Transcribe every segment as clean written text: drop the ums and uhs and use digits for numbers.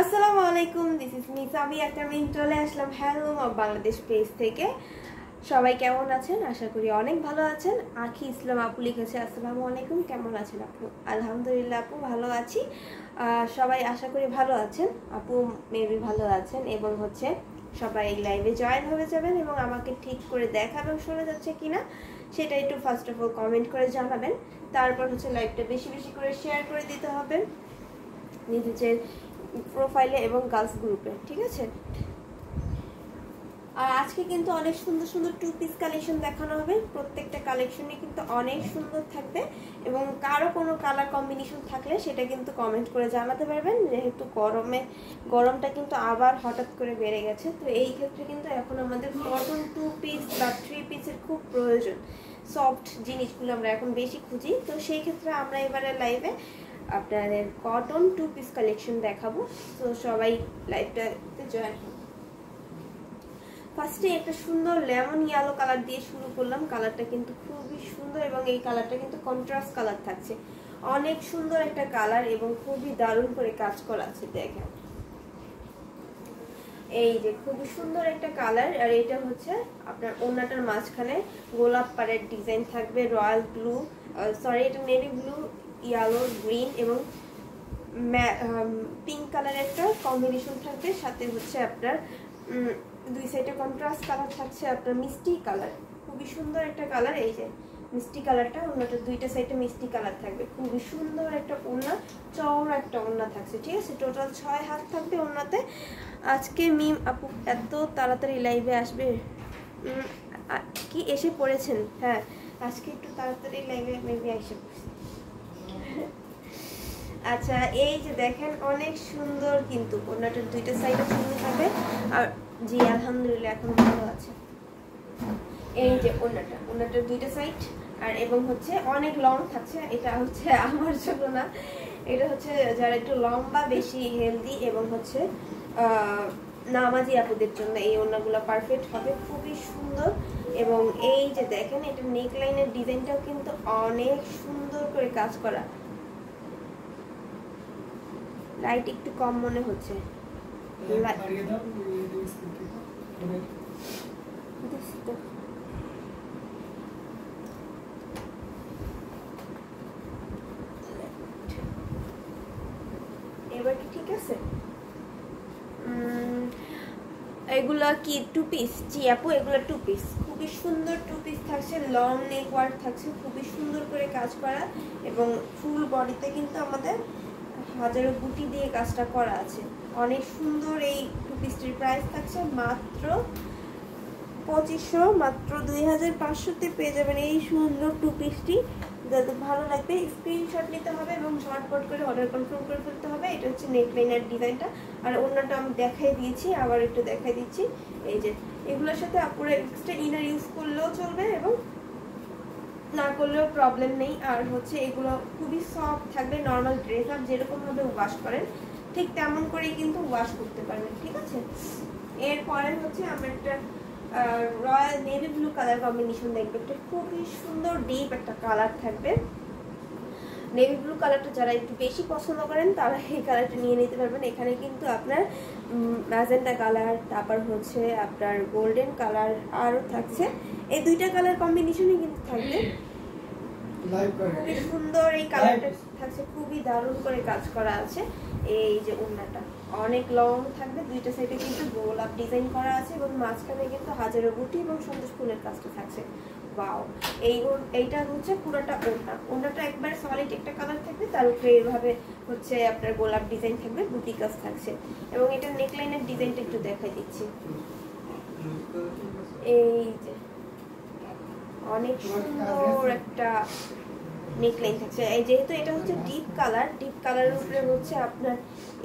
আসসালামু আলাইকুম, this is me সাবি আক্তার। আমি চলে আসলাম হ্যালো বাংলাদেশ পেজ থেকে। সবাই কেমন আছেন? আশা করি অনেক ভালো আছেন। আখি ইসলাম আপু লিখেছে আসসালামু আলাইকুম, কেমন আছেন আপু? আলহামদুলিল্লাহ আপু, ভালো আছি। সবাই আশা করি ভালো আছেন। আপু মেবি ভালো আছেন এবং সবাই লাইভে জয়েন হয়ে যাবেন এবং আমাকে ঠিক করে দেখাবেন শোনা যাচ্ছে কিনা সেটা একটু ফার্স্ট অফ অল কমেন্ট করে জানাবেন। তারপর লাইভটা বেশি বেশি করে শেয়ার করে দিতে হবে নিজের প্রোফাইলে এবং গার্লস গ্রুপে, ঠিক আছে? আর আজকে কিন্তু অনেক সুন্দর সুন্দর টু পিস কালেকশন দেখানো হবে। প্রত্যেকটা কালেকশনই কিন্তু অনেক সুন্দর থাকবে এবং কারো কোনো কালার কম্বিনেশন থাকলে সেটা কিন্তু কমেন্ট করে জানাতে পারবেন। যেহেতু গরমটা কিন্তু আবার হঠাৎ করে বেড়ে গেছে, তো এই ক্ষেত্রে কিন্তু এখন আমাদের কটন টু পিস বা থ্রি পিসের খুব প্রয়োজন। সফট জিনিসগুলো আমরা এখন বেশি খুঁজি, তো সেই ক্ষেত্রে আমরা এবারে লাইভে আপনাদের কটন টু পিস কালেকশন দেখাবো। তো সবাই লাইভটাতে জয়েন হবে। ফার্স্টে একটা সুন্দর লেমন ইয়েলো কালার দিয়ে শুরু করলাম। কালারটা কিন্তু খুবই সুন্দর এবং এই কালারটা কিন্তু কন্ট্রাস্ট কালার থাকছে। অনেক সুন্দর একটা কালার এবং খুবই দারুণ করে কাজ করা আছে। দেখেন এই যে খুবই সুন্দর একটা কালার। আর এটা আপনার ওড়নাটার মাঝখানে গোলাপ পাড়ের ডিজাইন থাকবে, রয়্যাল ব্লু এটা নেভি ব্লু, ইয়েলো, গ্রিন এবং পিঙ্ক কালার একটা কম্বিনেশন থাকবে। সাথে আপনার দুই সাইডে কন্ট্রাস্ট কালার থাকছে, আপনার মিষ্টি কালার, খুবই সুন্দর একটা কালার। এই যে মিষ্টি কালারটা, ওড়নাটা দুইটা সাইডে মিষ্টি কালার থাকবে। খুবই সুন্দর একটা ওড়না, চওড়া একটা ওড়না থাকছে, ঠিক আছে? টোটাল 6 হাত থাকবে ওড়নাতে। আজকে মিম আপু এত তাড়াতাড়ি লাইভে আসবে কি এসে পড়েছেন? হ্যাঁ, আজকে একটু তাড়াতাড়ি লাইভে মেবি এসে পড়ছি। আচ্ছা, এই যে দেখেন অনেক সুন্দর কিন্তু ওড়নাটার দুইটা সাইডে সুন্দর থাকবে। আর জি আলহামদুলিল্লাহ এখন ভালো আছে। এই যে ওড়নাটার দুইটা সাইড আর এবং অনেক লং থাকছে। এটা আমার জন্য না, এটা যারা একটু লম্বা, বেশি হেলদি এবং নামাজি আপুদের জন্য এই ওড়নাগুলো পারফেক্ট হবে। খুবই সুন্দর এবং এই যে দেখেন এটা নেক লাইনের ডিজাইনটাও কিন্তু অনেক সুন্দর করে কাজ করা। লাইট একটু কম মনে হচ্ছে। এবার কি ঠিক আছে? এগুলা কি টু পিস? জি আপু, এগুলো টু পিস। খুবই সুন্দর টু পিস থাকছে, লং নেক ওয়ার্ক থাকছে, খুবই সুন্দর করে কাজ করা এবং ফুল বডিতে কিন্তু আমাদের হাজারো বুটি দিয়ে কাজটা করা আছে। অনেক সুন্দর এই টু পিসটির প্রাইস থাকছে মাত্র 2500, মাত্র 2500-তে পেয়ে যাবেন এই সুন্দর টু পিসটি। যাদের ভালো লাগবে স্ক্রিনশট নিতে হবে এবং ঝটপট করে অর্ডার কনফার্ম করে ফেলতে হবে। এটা নেকলাইনের ডিজাইনটা। আর অন্যটা আমি দেখাই দিয়েছি, আবার একটু দেখাই দিচ্ছি। এই যে এগুলোর সাথে আপনারা এক্সট্রা ইনার ইউজ করলেও চলবে এবং না করলেও প্রবলেম নেই। আর এগুলো খুবই সফট থাকবে। নর্মাল ড্রেস আপ যেরকম ভাবে ওয়াশ করেন ঠিক তেমন করেই কিন্তু ওয়াশ করতে পারবেন, ঠিক আছে? এরপরে আমরা একটা royal navy blue colour combination দেখবে। এটা খুবই সুন্দর ডিপ একটা কালার থাকবে। নেভি ব্লু কালারটা যারা একটু বেশি পছন্দ করেন তারা এই কালারটা নিয়ে নিতে পারবেন। এখানে কিন্তু আপনার ম্যাজেন্টা কালার, তারপর আপনার গোল্ডেন কালার আরও থাকছে। এই দুইটা কালার কম্বিনেশনই কিন্তু থাকবে। খুবই সুন্দর এই কালারটা থাকছে, খুবই দারুণ করে কাজ করা আছে। এই যে ওড়নাটা অনেক লং থাকবে, দুইটা সাইডে কিন্তু গোলাপ ডিজাইন করা আছে এবং মাঝখানে কিন্তু হাজারো বুটি এবং সন্দেশ ফুলের কাজটা থাকছে। ওয়াও, এইটা পুরোটা ওড়নাটা একবার সলিড একটা কালার থাকবে, তার উপরে এইভাবে আপনার গোলাপ ডিজাইন থাকবে, বুটি কাজ থাকছে এবং এটা নেকলাইনের ডিজাইনটা একটু দেখাই দিচ্ছি। এই যে অনেক সুন্দর একটা নেকলাইন থাকছে। এই যেহেতু এটা ডিপ কালারের উপরে আপনার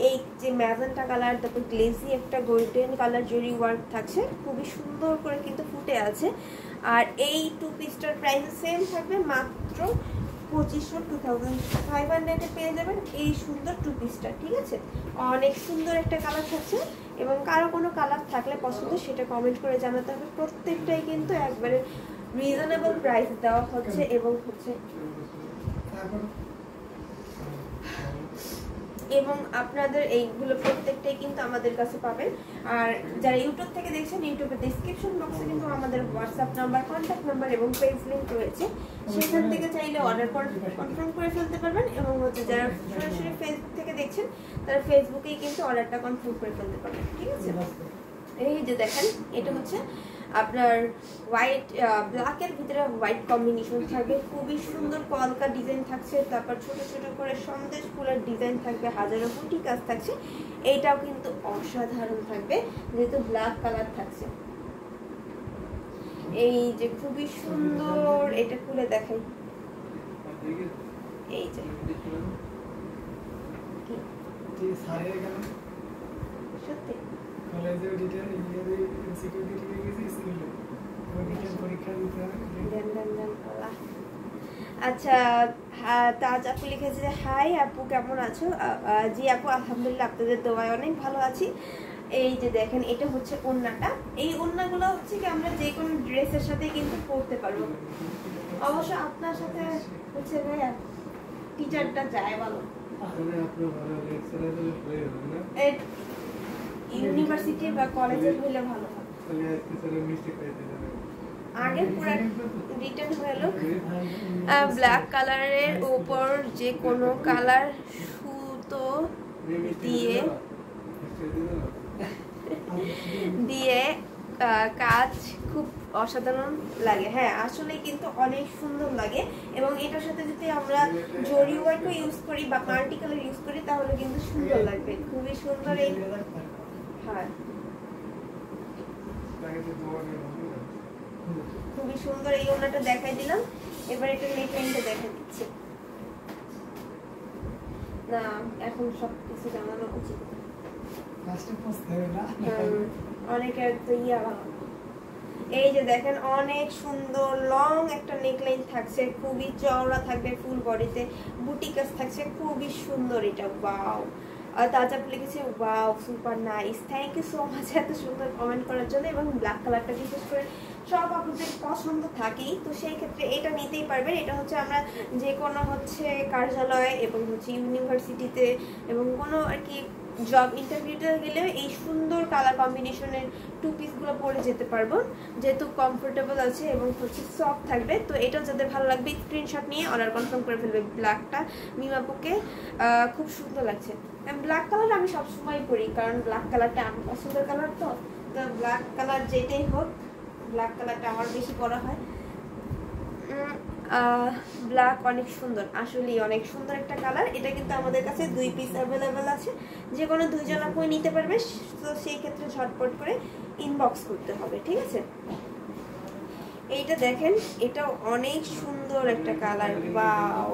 এই যে ম্যাজেন্টা কালার, তারপর গ্লেজি একটা গোল্ডেন কালার জরি ওয়ার্ক থাকছে, খুবই সুন্দর করে কিন্তু ফুটে আছে। আর এই টু পিসটার প্রাইস সেম থাকবে, মাত্র 2500 পেয়ে যাবেন এই সুন্দর টু পিসটা, ঠিক আছে? অনেক সুন্দর একটা কালার থাকছে এবং কারো কোনো কালার থাকলে পছন্দ সেটা কমেন্ট করে জানাতে হবে। প্রত্যেকটাই কিন্তু একবারে রিজনেবল প্রাইস দেওয়া হচ্ছে এবং এবং আপনাদের এইগুলো প্রত্যেকটাই কিন্তু আমাদের কাছে পাবেন। আর যারা ইউটিউব থেকে দেখছেন, ইউটিউবের ডেসক্রিপশন বক্সে কিন্তু আমাদের হোয়াটসঅ্যাপ নাম্বার, কন্ট্যাক্ট নাম্বার এবং পেজ লিঙ্ক রয়েছে, সেখান থেকে চাইলে অর্ডার কনফার্ম করে ফেলতে পারবেন। এবং হচ্ছে যারা সরাসরি ফেসবুক থেকে দেখছেন তারা ফেসবুকেই কিন্তু অর্ডারটা কনফার্ম করে ফেলতে পারবেন, ঠিক আছে। এই যে দেখেন, এটা হচ্ছে আপনার হোয়াইট ব্ল্যাকের ভিতরে হোয়াইট কম্বিনেশন থাকবে, খুবই সুন্দর কলকা ডিজাইন থাকছে, তারপর ছোট ছোট করে সন্দেশ ফুলের ডিজাইন থাকবে, হাজারো বুটি কাজ থাকছে। এইটাও কিন্তু অসাধারণ থাকবে যেহেতু ব্ল্যাক কালার থাকছে। এই যে খুবই সুন্দর, এটা খুলে দেখাই। এই যে সত্যি কলেজে ডিটেইল ইঞ্জিনিয়ারিং ইনস্টিটিউটে ঠিক গেছে স্কুলে ডিটেইল পরীক্ষা দিতে হবে। আচ্ছা, তাজ আপু লিখেছে যে হাই আপু কেমন আছো? জি আপু আলহামদুলিল্লাহ, আপনাদের দোয়ায় অনেক ভালো আছি। এই যে দেখেন, এটা হচ্ছে ওড়নাটা। এই ওড়নাগুলো হচ্ছে কি আমরা যে কোনো ড্রেসের সাথে কিন্তু পরতে পারবো। অবশ্য আপনার সাথে হচ্ছে ভাইয়া টিচারটা যায় ভালো, ইউনিভার্সিটি বা কলেজে হইলে ভালো হয়। আগে পুরো রিটার্ন হলো ব্ল্যাক কালারের উপর যে কোনো কালার সুতো দিয়ে দিয়ে কাজ খুব অসাধারণ লাগে। হ্যাঁ, আসলে কিন্তু অনেক সুন্দর লাগে। এবং এটার সাথে যদি আমরা জরি ওয়ার্কও ইউজ করি বা মাল্টি কালার ইউজ করি তাহলে কিন্তু সুন্দর লাগবে, খুবই সুন্দর। এই হ্যাঁ, খুবই সুন্দর এই ওড়নাটা দেখাই দিলাম। এবার এটা নেকলাইনটা দেখা দিচ্ছি। না, এখন সব কিছু জানানো উচিত, অনেকের তো ভালো। এই যে দেখেন, অনেক সুন্দর লং একটা নেকলাইন থাকছে, খুবই চওড়া থাকবে, ফুল বডিতে বুটি কাজ থাকছে, খুবই সুন্দর। এটা ওয়াও, তাজা লিখেছে wow super nice, thank you so much এত সুন্দর কমেন্ট করার জন্য। এবং ব্ল্যাক কালারটা বিশেষ করে সব আপনাদের পছন্দ থাকেই, তো সেই ক্ষেত্রে এটা নিতেই পারবেন। এটা হচ্ছে আমরা যে কোনো হচ্ছে কার্যালয় এবং হচ্ছে ইউনিভার্সিটিতে এবং কোনো আর কি জব ইন্টারভিউতে গেলেও এই সুন্দর কালার কম্বিনেশনের টু পিসগুলো পরে যেতে পারবো, যেহেতু কমফোর্টেবল আছে এবং হচ্ছে সফট থাকবে। তো এটাও যাদের ভালো লাগবে স্ক্রিনশট নিয়ে অর্ডার কনফার্ম করে ফেলবে। ব্ল্যাকটা মিমাপুকে খুব সুন্দর লাগছে। ব্ল্যাক কালার আমি সবসময় পরি, কারণ ব্ল্যাক কালারটা আমার পছন্দের কালার। তো ব্ল্যাক কালার যেটাই হোক, ব্ল্যাক কালারটা আমার বেশি পরা হয়। ব্ল্যাক অনেক সুন্দর, আসলেই অনেক সুন্দর একটা কালার। এটা কিন্তু আমাদের কাছে 2 পিস অ্যাভেলেবেল আছে, যে কোনো 2 জন আপনি নিতে পারবে। তো সেই ক্ষেত্রে ঝটপট করে ইনবক্স করতে হবে, ঠিক আছে। এইটা দেখেন, এটাও অনেক সুন্দর একটা কালার, ওয়াও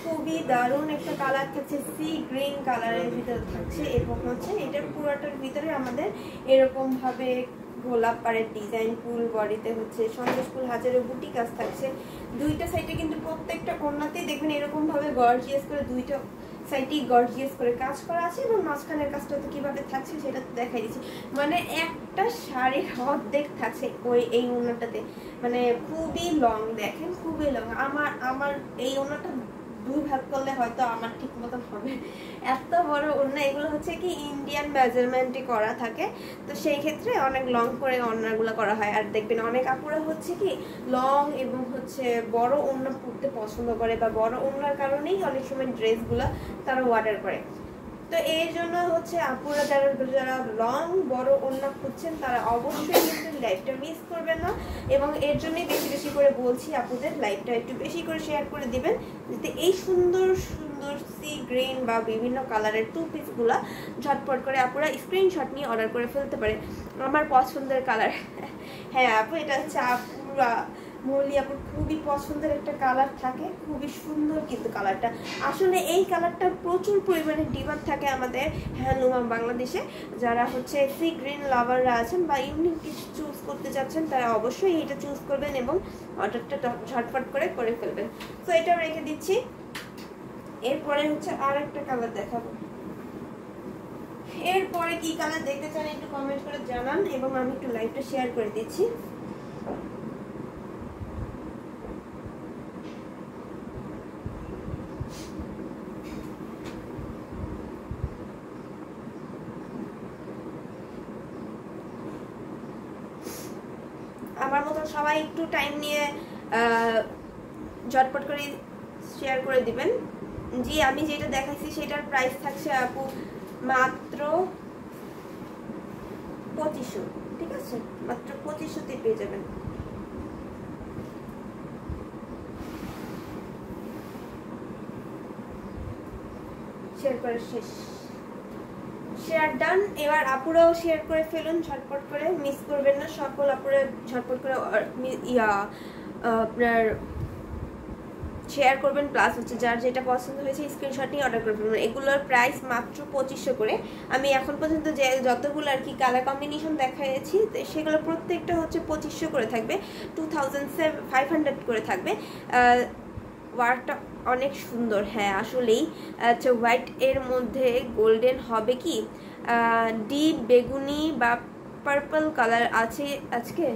খুবই দারুণ একটা কালার থাকছে, সি গ্রিন কালারের ভিতরে থাকছে। এবং হচ্ছে এটার পুরোটার ভিতরে আমাদের এরকম ভাবে গোলাপ পাড়ের ডিজাইন, ফুল বডিতে হচ্ছে সন্দেশ ফুল, হাজারো বুটি কাজ থাকছে। দুইটা সাইডে কিন্তু প্রত্যেকটা কোণাতেই দেখবেন এরকম ভাবে গর্জিয়াস করে, দুইটা সাইডেই গর্জিয়াস করে কাজ করা আছে। এবং মাঝখানের কাজটা তো কিভাবে থাকছে সেটা তো দেখাই দিচ্ছি। মানে একটা শাড়ির অর্ধেক থাকছে এই ওড়নাটাতে, মানে খুবই লং, দেখেন খুবই লং। আমার এই ওড়নাটা 2 ভাগ করলে হয়তো আমার ঠিক মতন হবে, এত বড় ওড়না। এগুলো হচ্ছে কি ইন্ডিয়ান মেজারমেন্টে করা থাকে, তো সেই ক্ষেত্রে অনেক লং করে ওড়নাগুলো করা হয়। আর দেখবেন অনেক আপুরা হচ্ছে কি লং এবং হচ্ছে বড় ওড়না পরতে পছন্দ করে, বা বড় ওড়নার কারণেই অনেক সময় ড্রেসগুলো তারা অর্ডার করে। তো এই জন্য হচ্ছে আপুরা যারা লং বড় ওড়না খুঁজছেন তারা অবশ্যই কিন্তু লাইভটা মিস করবেন না। এবং এর জন্যই বেশি বেশি করে বলছি আপুদের লাইভটা একটু বেশি করে শেয়ার করে দিবেন, যাতে এই সুন্দর সুন্দর সি গ্রিন বা বিভিন্ন কালারের 2 পিসগুলা ঝটপট করে আপুরা স্ক্রিনশট নিয়ে অর্ডার করে ফেলতে পারে। আমার পছন্দের কালার, হ্যাঁ আপু এটা হচ্ছে আপুরা মৌলি আপুর খুবই পছন্দের একটা কালার থাকে, খুবই সুন্দর কিন্তু কালারটা। আসলে এই কালারটা প্রচুর পরিমাণে ডিমান্ড থাকে আমাদের হ্যান্ডলুম বাংলাদেশে। যারা হচ্ছে সি গ্রিন লাভাররা আছেন বা ইউনিক কিছু চুজ করতে চাচ্ছেন তারা অবশ্যই এটা চুজ করবেন এবং অর্ডারটা ঝটপট করে ফেলবেন। তো এটা রেখে দিচ্ছি। এরপরে হচ্ছে আর একটা কালার দেখাবো। এরপরে কি কালার দেখতে চান একটু কমেন্ট করে জানান এবং আমি একটু লাইভটা শেয়ার করে দিচ্ছি। আমার মতো সবাই একটু টাইম নিয়ে ঝটপট করে শেয়ার করে দিবেন। জি আমি যেটা দেখাইছি সেটার প্রাইস থাকছে আপু মাত্র 2500, ঠিক আছে, মাত্র 2500তে পেয়ে যাবেন। শেয়ার করে শেষ, শেয়ার ডান। এবার আপুরাও শেয়ার করে ফেলুন ঝটপট করে, মিস করবেন না, সকল আপুরা ঝটপট করে আপনার শেয়ার করবেন, প্লাস হচ্ছে যার যেটা পছন্দ হয়েছে স্ক্রিনশট নিয়ে অর্ডার করে ফেলবেন। এগুলোর প্রাইস মাত্র 2500 করে। আমি এখন পর্যন্ত যে যতগুলো আর কি কালার কম্বিনেশন দেখাইছি সেগুলো প্রত্যেকটা হচ্ছে 2500 করে থাকবে, 2500 করে থাকবে। ওয়ার্কটা অনেক সুন্দর, হ্যাঁ আসলেই। আচ্ছা হোয়াইট এর মধ্যে গোল্ডেন হবে কি, ডিপ বেগুনি বা পার্পল কালার আছে আজকে,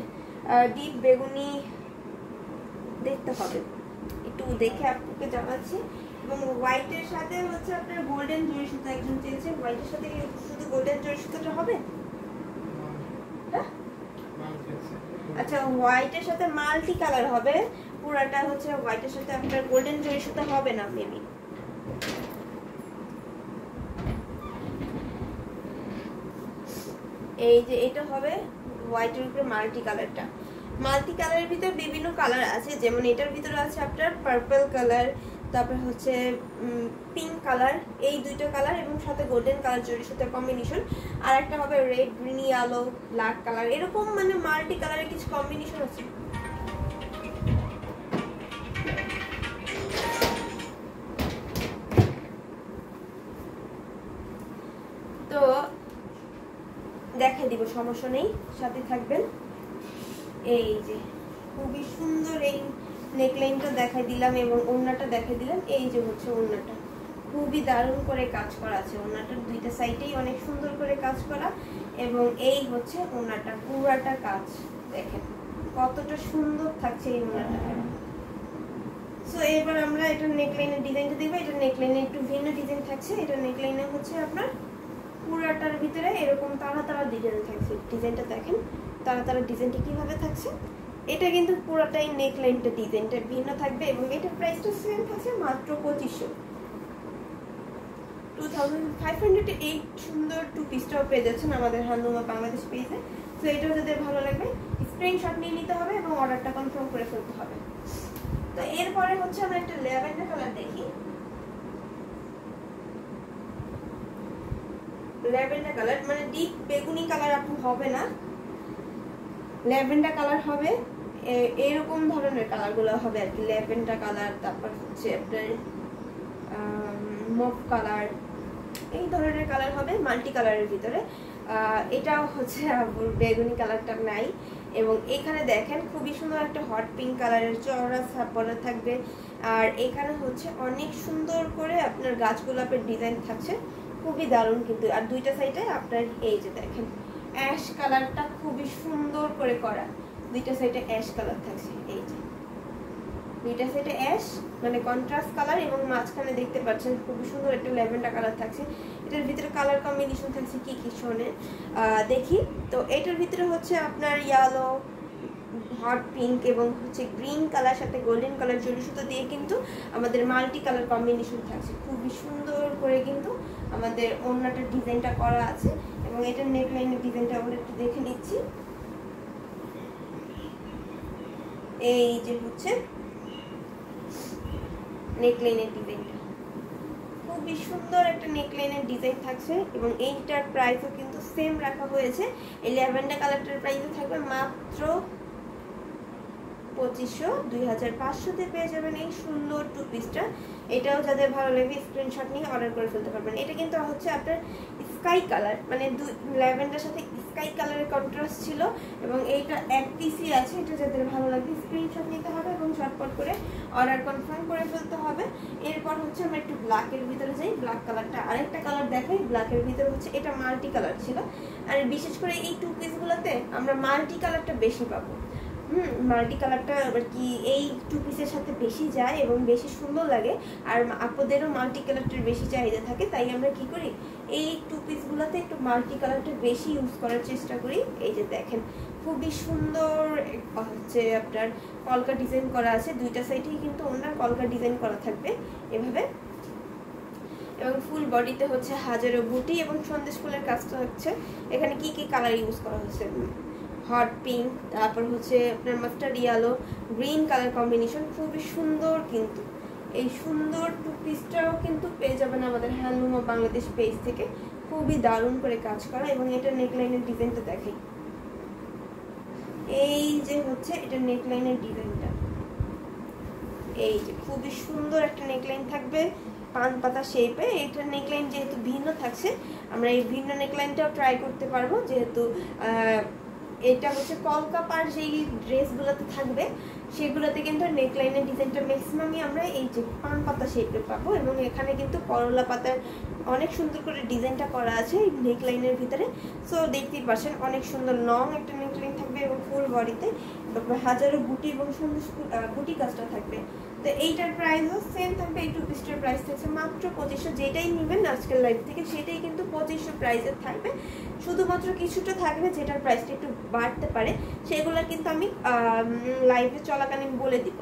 ডিপ বেগুনি দেখতে হবে, একটু দেখে আপনাকে জানাচ্ছি। এবং হোয়াইটের সাথে হচ্ছে আপনার গোল্ডেন জরি সুতা একজন চেয়েছে, হোয়াইটের সাথে শুধু গোল্ডেন জরি সুতাটা হবে? হ্যাঁ আচ্ছা হোয়াইটের সাথে মাল্টি কালার হবে, পুরাটা হচ্ছে হোয়াইটের সাথে আপনার গোল্ডেন জরি সুতা হবে না মেবি। এই যে এটা হবে হোয়াইটের উপরে মাল্টি কালারটা। মাল্টি কালারের ভিতরে বিভিন্ন কালার আছে, যেমন এটার ভিতরে আছে আপনার পার্পল কালার, তারপর হচ্ছে পিঙ্ক কালার, এই দুইটা কালার এবং সাথে গোল্ডেন কালার জরির সাথে কম্বিনেশন। আর একটা হবে red, green, yellow, black colour, এরকম মানে মাল্টি কালারের কিছু কম্বিনেশন আছে। তো দেখাই দিব, সমস্যা নেই, সাথে থাকবেন। এই যে খুবই সুন্দর এই নেকলাইনটা দেখাই দিলাম এবং ওড়নাটা দেখাই দিলাম। এই যে হচ্ছে ওড়নাটা, খুবই দারুণ করে কাজ করা আছে, ওড়নাটার দুইটা সাইডেই অনেক সুন্দর করে কাজ করা। এবং এই হচ্ছে ওড়নাটা, পুরাটা কাজ দেখেন কতটা সুন্দর থাকছে এই ওড়নাটা। সো এবার আমরা এটা নেকলাইনের ডিজাইনটা দেখবো। এটা নেকলাইনে একটু ভিন্ন ডিজাইন থাকছে। এটা নেকলাইনে হচ্ছে আপনার পুরাটার ভিতরে এরকম তারা তারা ডিজাইন থাকছে, ডিজাইনটা দেখেন তারা তারা ডিজাইনটা কিভাবে থাকছে। এটা কিন্তু পুরোটাই নেকলাইনটা ডিজাইনটা ভিন্ন থাকবে এবং এটার প্রাইসটা সেম থাকছে মাত্র 2500, 2500 এই সুন্দর টু পিসটাও পেয়ে যাচ্ছেন আমাদের হান্দুমা বাংলাদেশ পেজে। তো এটাও যদি ভালো লাগবে স্ক্রিনশট নিয়ে নিতে হবে এবং অর্ডারটা কনফার্ম করে ফেলতে হবে। তো এরপরে হচ্ছে আমরা একটা ল্যাভেন্ডার কালার দেখি। ল্যাভেন্ডার কালার মানে ডিপ বেগুনি কালার আপু হবে না, ল্যাভেন্ডার কালার হবে, এরকম ধরনের কালারগুলো হবে আর কি। ল্যাভেন্ডার কালার, তারপর হচ্ছে আপনার মফ কালার, এই ধরনের কালার হবে মাল্টি কালারের ভিতরে। এটাও হচ্ছে বেগুনি কালারটা নাই। এবং এখানে দেখেন খুবই সুন্দর একটা হট পিঙ্ক কালারের চওড়া ছাপড়া থাকবে। আর এখানে হচ্ছে অনেক সুন্দর করে আপনার গাছ গোলাপের ডিজাইন থাকছে, খুবই দারুণ কিন্তু। আর দুইটা সাইডে আপনার এই যে দেখেন অ্যাশ কালারটা খুবই সুন্দর করে করা, দুইটা সাইডে অ্যাশ কালার থাকছে। এই যে দুইটা সাইডে অ্যাশ মানে কন্ট্রাস্ট কালার এবং মাঝখানে দেখতে পাচ্ছেন খুবই সুন্দর একটা ল্যাভেন্ডার কালার থাকছে। এটার ভিতরে কালার কম্বিনেশন থাকছে কি কি শোনে দেখি। তো এটার ভিতরে হচ্ছে আপনার ইয়েলো, হট পিঙ্ক এবং হচ্ছে গ্রিন কালার সাথে গোল্ডেন কালার জরি সুতো দিয়ে কিন্তু আমাদের মাল্টি কালার কম্বিনেশন থাকছে, খুবই সুন্দর করে কিন্তু আমাদের ওড়নাটার ডিজাইনটা করা আছে। এবং এটার নেকলাইনের ডিজাইনটা আমরা একটু দেখে নিচ্ছি। এই যে হচ্ছে নেকলাইনের ডিজাইনটা, খুবই সুন্দর একটা নেকলাইনের ডিজাইন থাকছে। এবং এইটার প্রাইসও কিন্তু সেম রাখা হয়েছে। এই ল্যাভেন্ডার কালারটার প্রাইসও থাকবে মাত্র 2500, 2500-তে পেয়ে যাবেন এই সুন্দর টু পিসটা। এটাও যাদের ভালো লাগে স্ক্রিনশট নিয়ে অর্ডার করে ফেলতে পারবেন। এটা কিন্তু হচ্ছে আপনার স্কাই কালার মানে ল্যাভেন্ডার সাথে স্কাই কালারের কন্ট্রাস্ট ছিল এবং এইটা এক পিসই আছে। এটা যাদের ভালো লাগবে স্ক্রিনশট নিতে হবে এবং ঝটপট করে অর্ডার কনফার্ম করে ফেলতে হবে। এরপর হচ্ছে আমরা একটু ব্ল্যাকের ভিতরে যাই, ব্ল্যাক কালারটা আরেকটা কালার দেখাই। ব্ল্যাকের ভিতরে হচ্ছে এটা মাল্টি কালার ছিল, আর বিশেষ করে এই টু পিসগুলোতে আমরা মাল্টি কালারটা বেশি পাবো। মাল্টি কালারটা আর কি এই টু পিসের সাথে বেশি যায় এবং বেশি সুন্দর লাগে। আর আপুদেরও মাল্টি কালারটার বেশি চাহিদা থাকে, তাই আমরা কি করি এই টু পিসগুলোতে একটু মাল্টি কালারটা বেশি ইউজ করার চেষ্টা করি। এই যে দেখেন খুবই সুন্দর হচ্ছে আপনার কলকা ডিজাইন করা আছে, দুইটা সাইডেই কিন্তু ওনার কলকা ডিজাইন করা থাকবে এভাবে, এবং ফুল বডিতে হচ্ছে হাজারো বুটি এবং সন্দেশ ফুলের কাজটা হচ্ছে। এখানে কি কি কালার ইউজ করা হচ্ছে, হট পিঙ্ক, তারপর হচ্ছে আপনার mustard yellow, green colour combination, খুবই সুন্দর। কিন্তু এই সুন্দর টু পিসটাও কিন্তু পেয়ে যাবেন আমাদের হ্যান্ডলুম অফ বাংলাদেশ পেজ থেকে, খুবই দারুণ করে কাজ করা। এবং এটা নেকলাইনের ডিজাইনটা দেখেন, এই যে হচ্ছে এটা নেকলাইনের ডিজাইনটা, এই যে খুবই সুন্দর একটা নেকলাইন থাকবে পান পাতা শেপে। এইটার নেকলাইন যেহেতু ভিন্ন থাকছে, আমরা এই ভিন্ন নেকলাইনটাও ট্রাই করতে পারবো, যেহেতু এটা হচ্ছে কলকাপার যেই ড্রেসগুলোতে থাকবে সেগুলোতে কিন্তু নেকলাইনের ডিজাইনটা ম্যাক্সিমামই আমরা এই যে পান পাতা শেপে পাবো। এবং এখানে কিন্তু করলা পাতার অনেক সুন্দর করে ডিজাইনটা করা আছে এই নেকলাইনের ভিতরে। সো দেখতেই পাচ্ছেন অনেক সুন্দর লং একটা নেকলাইন থাকবে এবং ফুল বডিতে হাজারো বুটি এবং সুন্দর বুটি কাজটা থাকবে। তো এইটার প্রাইসও সেম থাকবে, এই টু পিসটার প্রাইস থাকছে মাত্র 2500। যেটাই নেবেন আজকের লাইভ থেকে সেটাই কিন্তু 2500 প্রাইসের থাকবে। শুধুমাত্র কিছুটা থাকবে যেটার প্রাইসটা একটু বাড়তে পারে, সেগুলো কিন্তু আমি লাইভে চলাকালীন বলে দিব।